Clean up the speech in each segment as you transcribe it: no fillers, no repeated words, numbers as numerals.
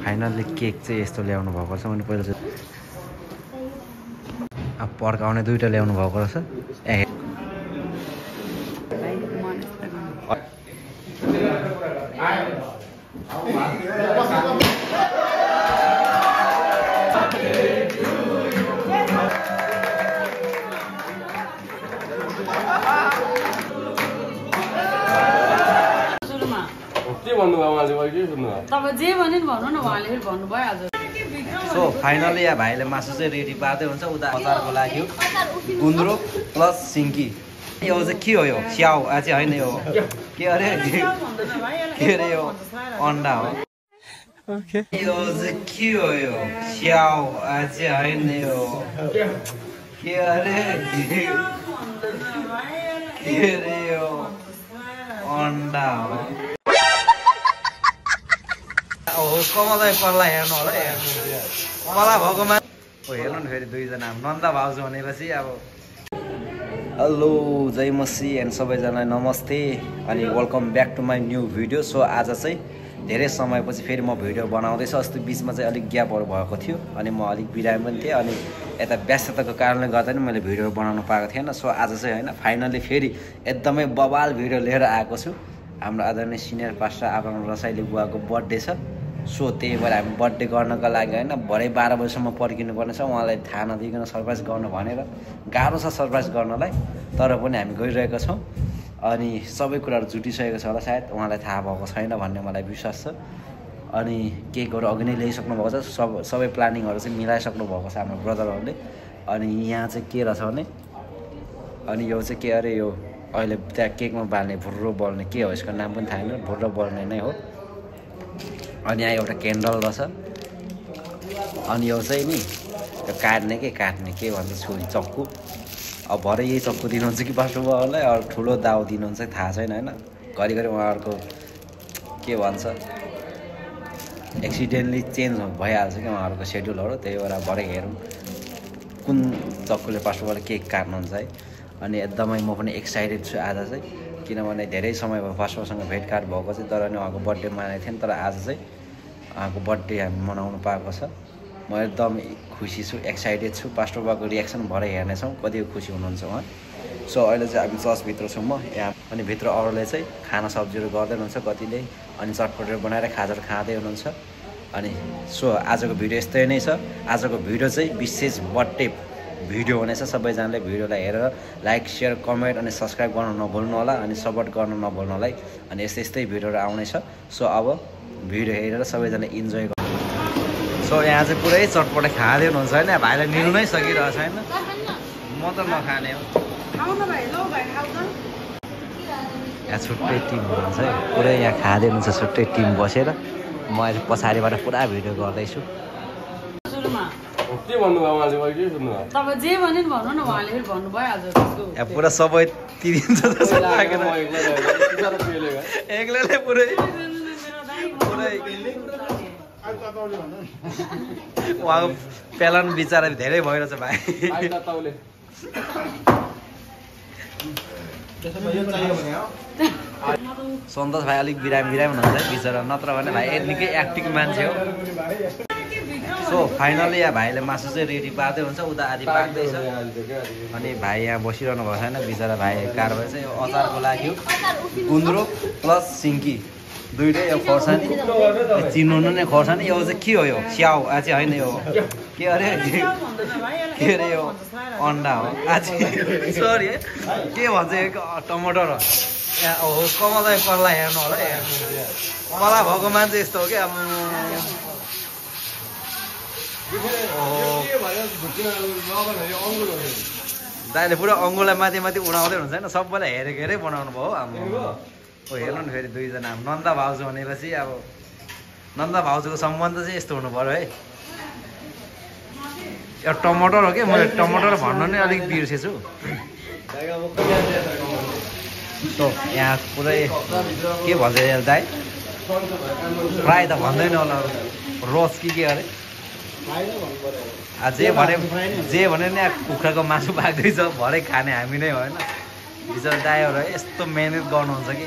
Finally cake चाहिँ यस्तो ल्याउनु भएको छ। मैले पहिला चाहिँ अब पर्काउने दुईवटा ल्याउनु भएको रहेछ। सो फाइनली यहाँ भाइले मासु चाहिँ रेडी पार्दै हुन्छ। उता अचारको लागि गुन्द्रुक प्लस सिन्की। यो चाहिँ के हो? यो स्याउ चाहिँ होइन, यो के अरे के अरे यो अन्डा हो। यो चाहिँ के हो? यो स्याउ चाहिँ होइन, यो के अरे यो अन्डा हो। कमला पर्ला हेर्नु होला, कमला भएको मा हेर्नु नि फेरि दुईजना नन्दा भाउजू भनेपछि अब हेलो जय मसी एन्ड सबैजनालाई नमस्ते अनि welcome back to my new video. So आज चाहिँ धेरै समयपछि फेरि म भिडियो बनाउँदैछु। अस्ति बिचमा चाहिँ अलिक ग्यापहरू भएको थियो अनि म अलिक बिरामी पनि थिएँ अनि यता व्यस्तताको कारणले गर्दा नि मैले भिडियो बनाउनु पाएको थिएन। सो आज चाहिँ होइन फाइनली फेरि एकदमै बवाल भिडियो लिएर आएको छु। हाम्रो आदरणीय सिनियर पास्टर आबाङ रसाइली बुवाको बर्थडे छ। सो त्यही भएर हामी बर्थडे गर्नको लागि होइन भरे 12 बजीसम्म पर्खिनुपर्ने छ। उहाँलाई थाहा नदिइकन सरप्राइज गर्नु भनेर गाह्रो छ सरप्राइज गर्नलाई, तर पनि हामी गइरहेका छौँ। अनि सबै कुराहरू जुटिसकेको छ होला, सायद उहाँलाई थाहा भएको छैन भन्ने मलाई विश्वास छ। अनि केकहरू अघि नै ल्याइसक्नु भएको छ, सबै प्लानिङहरू चाहिँ मिलाइसक्नु भएको छ हाम्रो ब्रदरहरूले। अनि यहाँ चाहिँ के रहेछ भने अनि यो चाहिँ के अरे यो अहिले त्यहाँ केकमा बाल्ने भुर्रो बल्ने के हो यसको नाम पनि थाहा छैन, भुर्रो बल्ने नै हो। अनि यहाँ एउटा क्यान्डल रहेछ। अनि यो चाहिँ नि यो काट्ने के भन्छ छुरी चक्कु। अब भरे यही चक्कु दिनुहुन्छ कि पास्टर बाबालाई अरू ठुलो दाउ दिनुहुन्छ थाहा छैन होइन। घरिघरि उहाँहरूको के भन्छ एक्सिडेन्टली चेन्ज भइहाल्छ कि उहाँहरूको सेड्युलहरू। त्यही भएर भरे हेरौँ कुन चक्कुले पास्टर बाबाले केक काट्नुहुन्छ है। अनि एकदमै म पनि एक्साइटेड छु आज चाहिँ, किनभने धेरै समय भयो पास्टरसँग भेटघाट भएको चाहिँ, तर अनि उहाँको बर्थडे मानेको थिएन। तर आज चाहिँ उहाँको बर्थडे हामी मनाउनु पाएको छ। म एकदम खुसी छु, एक्साइटेड छु। पास्टर बाबाको रियाक्सन भरे हेर्नेछौँ कति खुसी हुनुहुन्छ उहाँ। सो अहिले चाहिँ हामी चर्चभित्र छौँ म यहाँ। अनि भित्र अरूले चाहिँ खाना सब्जीहरू गर्दै हुनुहुन्छ, कतिले अनि चटपटेर बनाएर खाजाहरू खाँदै हुनुहुन्छ। अनि सो आजको भिडियो यस्तै नै छ। आजको भिडियो चाहिँ विशेष बर्थडे भिडियो हुनेछ। सबैजनाले भिडियोलाई हेरेर लाइक सेयर कमेन्ट अनि सब्सक्राइब गर्नु नभुल्नु होला अनि सपोर्ट गर्नु नभुल्नु होला। अनि यस्तै भिडियोहरू आउनेछ। सो अब भिडियो हेरेर सबैजना इन्जोय गर्नु। सो यहाँ चाहिँ पुरै चटपटे खाँदै हुनुहुन्छ होइन, भाइलाई निल्नु नै सकिरहेको छैन। म त नखाने हो। यहाँ छुट्टै टिम हुनुहुन्छ है, पुरै यहाँ खाँदै हुनुहुन्छ छुट्टै टिम बसेर। म अहिले पछाडिबाट पुरा भिडियो गर्दैछु। के भन्नुभयो उहाँले? मैले के सुन्नु भयो? तपाईँ जे भन्नु नि भन्नु न, उहाँले फेरि भन्नु भइहाल्छ। यहाँ पुरा सबै तिरिन्छ जस्तो लागेन, एक्लैले पुरै उहाँको पेलन बिचरा धेरै भइरहेछ भाइ। सन्तोष भाइ अलिक बिरामी हुनुहुन्छ है बिचरा, नत्र भने भाइ निकै एक्टिभ मान्छे हो। सो फाइनली यहाँ भाइले मासु चाहिँ रेडी पार्दै हुन्छ, उता आदि पाक्दैछ। अनि भाइ यहाँ बसिरहनु भएको छैन बिचरा भाइ। कारबाही चाहिँ अचारको लागि गुन्द्रुक प्लस सिन्की दुइटै। यो खोर्सानी चिन्नु नै खोर्सानी। यो चाहिँ के हो? यो स्याउ चाहिँ होइन, यो के अरे यो अन्डा हो। सरी है के भन्छ यो टमाटर हो। यहाँ हो कमला पर्ला हेर्नु होला, कमला भएको मान्छे यस्तो हो कि अब दाइले पुरा अङ्गुलाई माथि उडाउँदै हुन्छ होइन। सबैलाई हेरेरै बनाउनु भयो अब। हेर्नु नि फेरि दुईजना नन्दा भाउजू भनेपछि अब नन्दा भाउजूको सम्बन्ध चाहिँ यस्तो हुनु पऱ्यो है। यो टमाटर हो कि मैले टमाटर भन्नु नै अलिक बिर्सेछु। यहाँ पुरै के भन्छ दाइ फ्राई त भन्दैन होला, रोस्ट के अरे जे भने नि कुखुराको मासु पाक्दैछ भरे खाने हामी नै होइन। बिचरा दाइहरू है यस्तो मिहिनेत गर्नुहुन्छ कि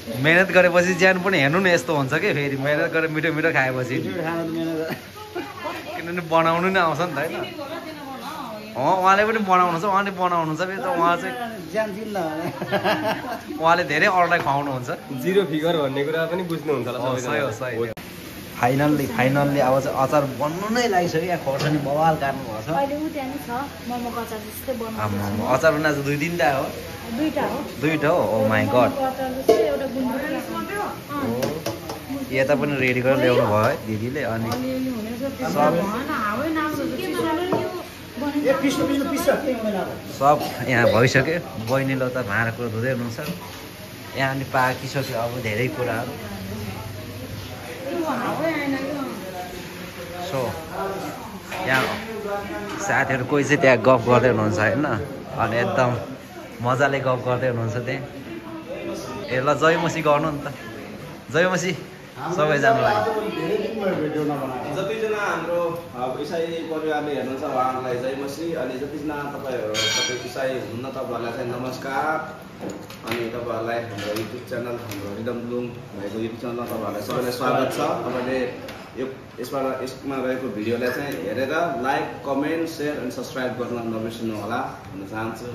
मेहनत गरेपछि ज्यान पनि हेर्नु न यस्तो हुन्छ कि फेरि मेहनत गरेर मिठो मिठो खाएपछि किनभने बनाउनु नै आउँछ नि त होइन उहाँले पनि बनाउनुहुन्छ उहाँले बनाउनुहुन्छ फेरि त उहाँ चाहिँ उहाँले धेरै अरूलाई खुवाउनुहुन्छ जिरो फिगर भन्ने कुरा पनि बुझ्नुहुन्छ होला सही हो सही फाइनल्ली अब चाहिँ अचार बन्नु नै लागिसक्यो यहाँ खोर्सानी बवाल काट्नु भएको छ अचार बनाएको चाहिँ 2-3टा हो दुईटा हो ओ माई गड यता पनि रेडी गरेर ल्याउनु भयो है दिदीले अनि सब यहाँ भइसक्यो बहिनीले त भाँडा कुरो धुँदै हुनुहुन्छ यहाँ अनि पाकिसक्यो अब धेरै कुराहरू सो यहाँ साथीहरू कोही चाहिँ त्यहाँ गफ गर्दै हुनुहुन्छ होइन अनि एकदम मजाले गफ गर्दै हुनुहुन्छ त्यहाँ ए ल जयमसी गर्नु नि त जयमसी सबैजनालाई जतिजना हाम्रो इसाई परिवारले हेर्नुहुन्छ उहाँहरूलाई जयमसी अनि जतिजना तपाईँ इसाई हुन्न तपाईँहरूलाई चाहिँ नमस्कार अनि तपाईँहरूलाई हाम्रो युट्युब च्यानल हाम्रो रिदम ब्लुम भएको युट्युब च्यानलमा तपाईँहरूलाई सबैलाई स्वागत छ तपाईँले यसमा रहेको भिडियोलाई चाहिँ हेरेर लाइक कमेन्ट सेयर अनि सब्सक्राइब गर्न नबिर्सनु होला भन्न चाहन्छु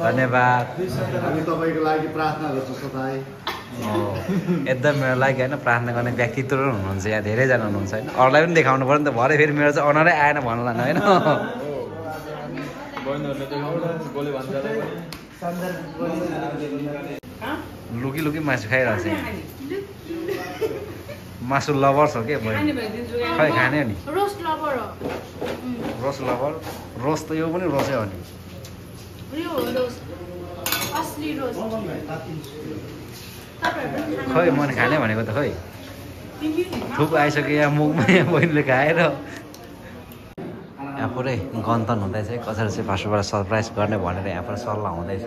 धन्यवाद हामी तपाईँको लागि प्रार्थना गर्छौँ सधैँ एकदम मेरो लागि होइन प्रार्थना गर्ने व्यक्तित्व हुनुहुन्छ यहाँ धेरैजना हुनुहुन्छ होइन अरूलाई पनि देखाउनु पऱ्यो नि त भरे फेरि मेरो चाहिँ अनुहारै आएन भन्नुला होइन लुकी मासु खाइरहेको छ यहाँ मासु लभर छ के बहिनी खै खाने हो नि रोस्ट लभर रोस्ट त यो पनि रोसै हो नि खै मैले खाने भनेको त खै थुप आइसक्यो यहाँ मुखमा यहाँ बहिनीले खाएर यहाँ पुरै गन्थन हुँदैछ कसरी चाहिँ फास्टबाट सरप्राइज गर्ने भनेर यहाँ पुरै सल्लाह हुँदैछ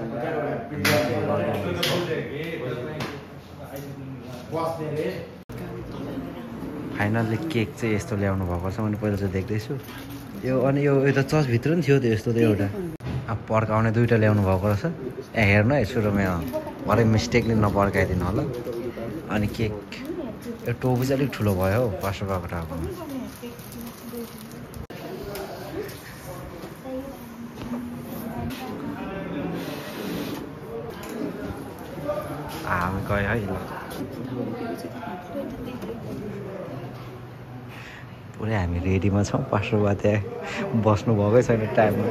फाइनल्ली केक चाहिँ यस्तो ल्याउनु भएको छ मैले पहिला चाहिँ देख्दैछु यो अनि यो त चर्चभित्र पनि थियो त्यो यस्तो त एउटा अब पड्काउने 2टा ल्याउनु भएको रहेछ यहाँ हेर्नु है सुरुमा भरे मिस्टेकले नपड्काइदिनु होला अनि केक यो टोपी चाहिँ अलिक ठुलो भयो हौ पास्टर भएको टाकोमा हामी गयो है ल पुरै हामी रेडीमा छौँ पास्टर बा त्यहाँ बस्नु भएकै छैन टाइममा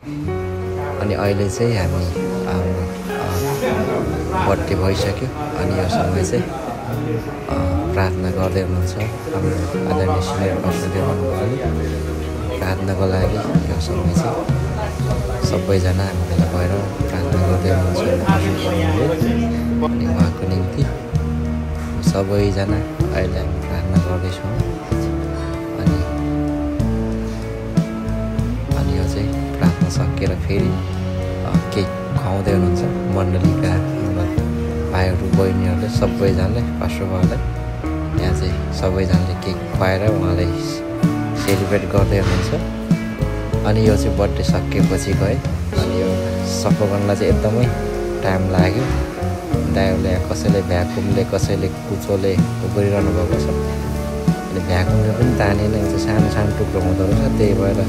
अनि अहिले चाहिँ हामी बर्थडे भइसक्यो अनि यो समय चाहिँ प्रार्थना गर्दै हुनुहुन्छ हाम्रो आदरणीय सिनियर पास्टर पनि प्रार्थनाको लागि यो समय चाहिँ सबैजना हामी भेला भएर प्रार्थना गर्दै हुनुहुन्छ अनि उहाँको निम्ति सबैजना अहिले हामी प्रार्थना गर्दैछौँ अनि यो चाहिँ प्रार्थना सकेर फेरि केक खुवाउँदै हुनुहुन्छ मण्डलीका हाम्रा भाइहरू बहिनीहरूले सबैजनाले पास्टर बाबालाई यहाँ चाहिँ सबैजनाले केक खुवाएर उहाँलाई सेलिब्रेट गर्दै हुनुहुन्छ अनि यो चाहिँ बर्थडे सकिएपछि गए अनि यो सफा गर्नलाई चाहिँ एकदमै टाइम लाग्यो दाइहरूले कसैले भ्याकुमले कसैले कुचोले उब्रिरहनु भएको छ अनि भ्याकुमले पनि तानेन सानो सानो टुक्रो हुँदो रहेछ त्यही भएर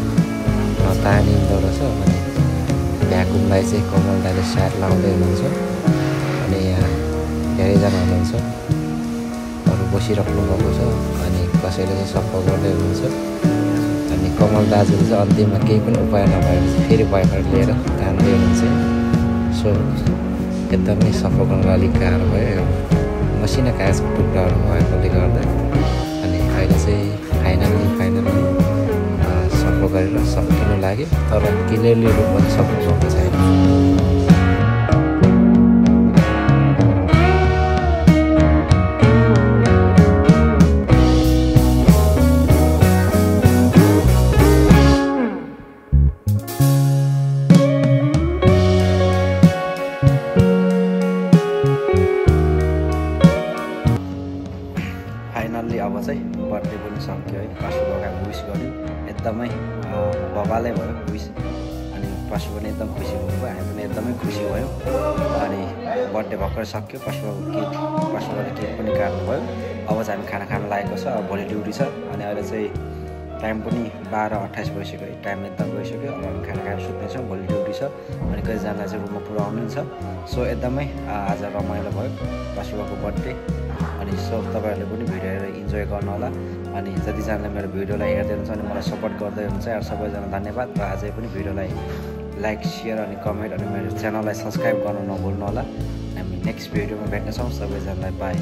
तानिँदो रहेछ अनि भ्याकुमलाई चाहिँ कमल दाइले साथ लाउँदै हुनुहुन्छ अनि यहाँ धेरैजना हुनुहुन्छ अरू बसिराख्नु भएको छ अनि कसैले चाहिँ सफा गर्दै हुनुहुन्छ अनि कमल दाजुले चाहिँ अन्तिममा केही पनि उपाय नभएपछि फेरि वाइफर लिएर तान्दै हुनुहुन्छ सो एकदमै सफा गर्न अलिक गाह्रो भयो मसिना कागजको टुक्राहरू भएकोले गर्दा अनि अहिले चाहिँ फाइनली सफा गरेर सकिनु लाग्यो तर क्लियरली रूपमा सफा भएको छैन। फाइनल्ली अब चाहिँ बर्थडे पनि सक्यो है पास्टर बाबाको विस गर्यो एकदमै बबालै भयो विस अनि पास्टर पनि एकदम खुसी हुनुभयो हामी पनि एकदमै खुसी भयौँ अनि बर्थडे भर्खर सक्यो पास्टर बाबाले केक पनि काट्नुभयो अब चाहिँ हामी खाना खान लागेको छ अब भोलि ड्युटी छ अनि अहिले चाहिँ टाइम पनि 12:28 भइसक्यो है टाइम एकदम गइसक्यो अब हामी खाना खाएर सुत्नेछौँ भोलि ड्युटी छ अनि कतिजनालाई चाहिँ रुममा पुऱ्याउनुहुन्छ सो एकदमै आज रमाइलो भयो पास्टर बाबाको बर्थडे अनि सो तपाईँहरूले पनि भिडियो हेरेर इन्जोय गर्नु होला अनि जतिजनाले मेरो भिडियोलाई हेर्दै हुनुहुन्छ अनि मलाई सपोर्ट गर्दै हुनुहुन्छ यार सबैजना धन्यवाद र अझै पनि भिडियोलाई लाइक सेयर अनि कमेन्ट अनि मेरो च्यानललाई सब्सक्राइब गर्नु नभुल्नु होला हामी नेक्स्ट भिडियोमा भेट्नेछौँ सबैजनालाई बाई।